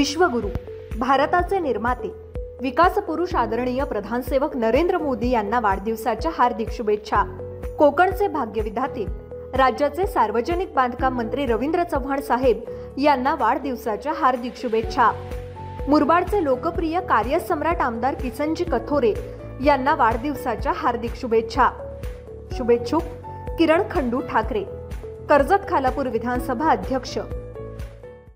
विश्वगुरु, भारताचे निर्माते, विकास पुरुष आदरणीय प्रधानसेवक नरेंद्र मोदी यांना वाढदिवसाच्या हार्दिक शुभेच्छा। कोकणचे भाग्यविधाते, राज्याचे सार्वजनिक बांधकाम मंत्री रवींद्र चव्हाण साहेब यांना वाढदिवसाच्या हार्दिक शुभेच्छा। मुरबाडचे लोकप्रिय कार्यसम्राट आमदार किसनजी कथोरे यांना वाढदिवसाच्या हार्दिक शुभेच्छा। शुभेच्छुक किरण खंडू ठाकरे, कर्जत खालापूर विधानसभा अध्यक्ष।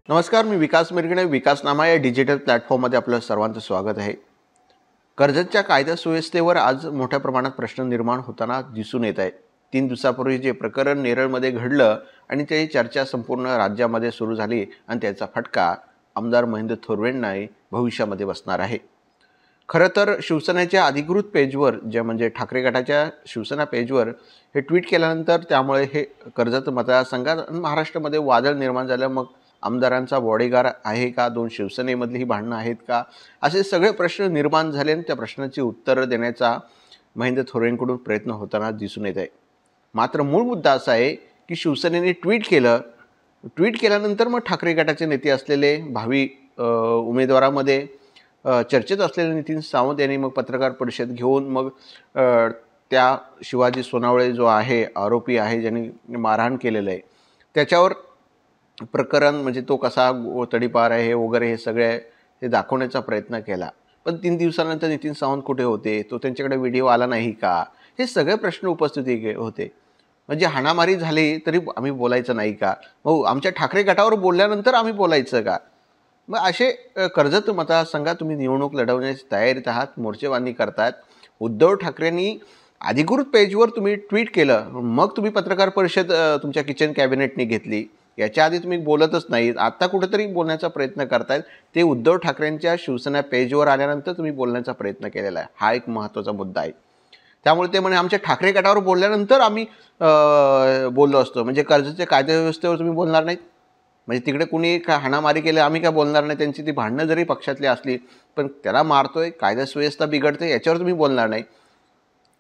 नमस्कार, मी विकास मिरगणे। विकासनामा या डिजिटल प्लॅटफॉर्ममध्ये आपलं सर्वांचं स्वागत आहे। कर्जतच्या कायदा सुव्यवस्थेवर आज मोठ्या प्रमाणात प्रश्न निर्माण होताना दिसून येत आहे। 3 दिवसापूर्वी जे प्रकरण नेरळमध्ये घडलं आणि त्याची चर्चा संपूर्ण राज्यामध्ये सुरू झाली आणि त्याचा फटका आमदार महेंद्र थोरवेंना भविष्यामध्ये बसणार आहे। खरं तर शिवसेनेच्या अधिकृत पेजवर, जे म्हणजे ठाकरे गटाच्या शिवसेना पेजवर हे ट्विट केल्यानंतर त्यामुळे हे कर्जत मतदारसंघात आणि महाराष्ट्रामध्ये वादळ निर्माण झालं। मग आमदारांचा बॉडीगार्ड आहे का, 2 शिवसेनेमधली ही भांडणं आहेत का, असे सगळे प्रश्न निर्माण झाले आणि त्या प्रश्नाची उत्तरं देण्याचा महेंद्र थोरवेंकडून प्रयत्न होताना दिसून येत आहे। मात्र मूळ मुद्दा असा आहे की शिवसेनेने ट्विट केल्यानंतर मग ठाकरे गटाचे नेते असलेले भावी उमेदवारामध्ये चर्चेत असलेले नितीन सावंत यांनी मग पत्रकार परिषद घेऊन मग त्या शिवाजी सोनावळे जो आहे आरोपी आहे, ज्यांनी मारहाण केलेलं आहे, त्याच्यावर प्रकरण म्हणजे तो कसा तडीपार आहे वगैरे हे सगळे हे दाखवण्याचा प्रयत्न केला। पण 3 दिवसानंतर नितीन सावंत कुठे होते, तो त्यांच्याकडे व्हिडिओ आला नाही का, हे सगळे प्रश्न उपस्थित होते। म्हणजे हाणामारी झाली तरी आम्ही बोलायचं नाही का, मग आमच्या ठाकरे गटावर बोलल्यानंतर आम्ही बोलायचं का? मग असे कर्जत मतदारसंघात तुम्ही निवडणूक लढवण्याची तयारीत आहात, मोर्चेबांधणी करतात। उद्धव ठाकरेंनी अधिकृत पेजवर तुम्ही ट्विट केलं, मग तुम्ही पत्रकार परिषद तुमच्या किचन कॅबिनेटने घेतली। याच्या आधी तुम्ही बोलतच नाहीत, आता कुठेतरी बोलण्याचा प्रयत्न करतायत। ते उद्धव ठाकरेंच्या शिवसेना पेजवर आल्यानंतर तुम्ही बोलण्याचा प्रयत्न केलेला आहे। हा एक महत्त्वाचा मुद्दा आहे। त्यामुळे ते म्हणे आमच्या ठाकरे गटावर बोलल्यानंतर आम्ही बोललो असतो, म्हणजे कर्जतच्या कायदेव्यवस्थेवर तुम्ही बोलणार नाहीत, म्हणजे तिकडे कुणी हाणामारी केली आम्ही काय बोलणार नाही, त्यांची ती भांडणं जरी पक्षातली असली पण त्याला मारतोय, कायदा सुव्यवस्था बिघडते, याच्यावर तुम्ही बोलणार नाही।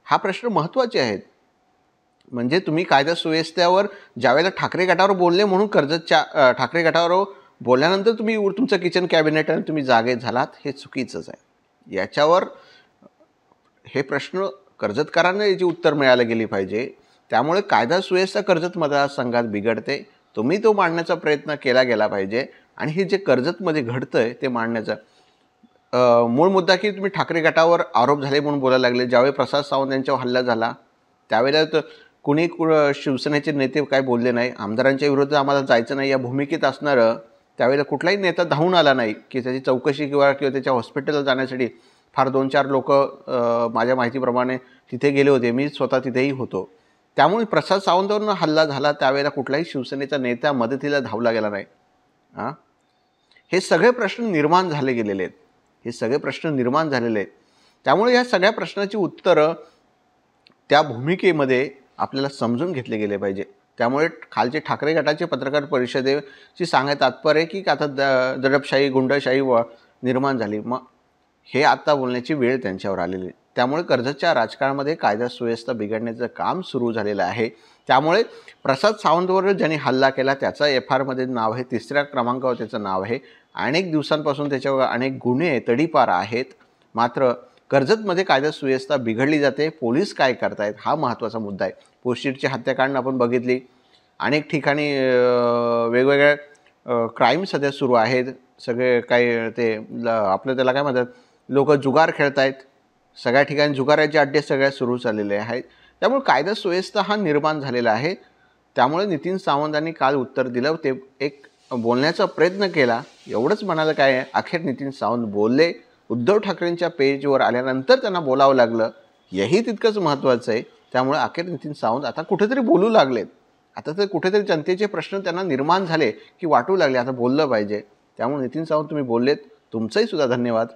हा प्रश्न महत्त्वाचे आहेत। म्हणजे तुम्ही कायदा सुव्यवस्थेवर ज्यावेळेला ठाकरे गटावर बोलले म्हणून कर्जतच्या ठाकरे गटावर बोलल्यानंतर तुम्ही तुमचं किचन कॅबिनेट आणि तुम्ही जागे झालात, हे चुकीचंच आहे। याच्यावर हे प्रश्न कर्जतकरांना याची उत्तर मिळायला गेली पाहिजे। त्यामुळे कायदा सुव्यवस्था कर्जत मतदारसंघात बिघडते, तुम्ही तो मांडण्याचा प्रयत्न केला गेला पाहिजे। आणि हे जे कर्जतमध्ये घडतंय ते मांडण्याचा मूळ मुद्दा की तुम्ही ठाकरे गटावर आरोप झाले म्हणून बोलायला लागले। ज्यावेळी प्रसाद सावंत यांच्यावर हल्ला झाला त्यावेळेला तर कुणी शिवसेनेचे नेते काय बोलले नाही, आमदारांच्या विरोधात आम्हाला जायचं नाही या भूमिकेत असणारं त्यावेळेला कुठलाही नेता धावून आला नाही की त्याची चौकशी किंवा त्याच्या हॉस्पिटलला जाण्यासाठी। फार 2-4 लोक माझ्या माहितीप्रमाणे तिथे गेले होते, मी स्वतः तिथेही होतो। त्यामुळे प्रसाद सावंतवरून हल्ला झाला त्यावेळेला कुठलाही शिवसेनेचा नेता मदतीला धावला गेला नाही। हे सगळे प्रश्न निर्माण झाले गेलेले आहेत, त्यामुळे या सगळ्या प्रश्नाची उत्तरं त्या भूमिकेमध्ये आपल्याला समजून घेतले गेले पाहिजे। त्यामुळे खालचे ठाकरे गटाचे पत्रकार परिषदेची सांगायचं तात्पर्य की आता दडपशाही गुंडशाही निर्माण झाली, मग हे आता बोलण्याची वेळ त्यांच्यावर आलेली आहे। त्यामुळे कर्जतच्या राजकारणामध्ये कायदा सुव्यवस्था बिघडण्याचं काम सुरू झालेलं आहे। त्यामुळे प्रसाद सावंतवर ज्यांनी हल्ला केला त्याचा FIR मध्ये नाव आहे, 3ऱ्या क्रमांकावर त्याचं नाव आहे। अनेक दिवसांपासून त्याच्यावर अनेक गुन्हे तडीपार आहेत। मात्र कर्जतमध्ये कायदा सुव्यवस्था बिघडली जाते, पोलीस काय करतायत हा महत्त्वाचा मुद्दा आहे। पोस्टची हत्याकांड आपण बघितली, अनेक ठिकाणी वेगवेगळ्या क्राईम सध्या सुरू आहेत। सगळे काय ते आपलं त्याला काय म्हणतात, लोक जुगार खेळतायत, सगळ्या ठिकाणी जुगाराचे अड्डे सगळ्या सुरू झालेले आहेत। त्यामुळे कायदा सुव्यवस्था हा निर्माण झालेला आहे। त्यामुळे नितीन सावंतांनी काल उत्तर दिलं, ते एक बोलण्याचा प्रयत्न केला, एवढंच म्हणालं काय आहे। अखेर नितीन सावंत बोलले, उद्धव ठाकरेंच्या पेजवर आल्यानंतर त्यांना बोलावं लागलं, हेही तितकंच महत्त्वाचं आहे। त्यामुळे अखेर नितीन सावंत आता कुठेतरी बोलू लागलेत, आता तर कुठेतरी जनतेचे प्रश्न त्यांना निर्माण झाले की वाटू लागले आता बोललं पाहिजे। त्यामुळे नितीन सावंत तुम्ही बोललेत, तुमचंही सुद्धा धन्यवाद।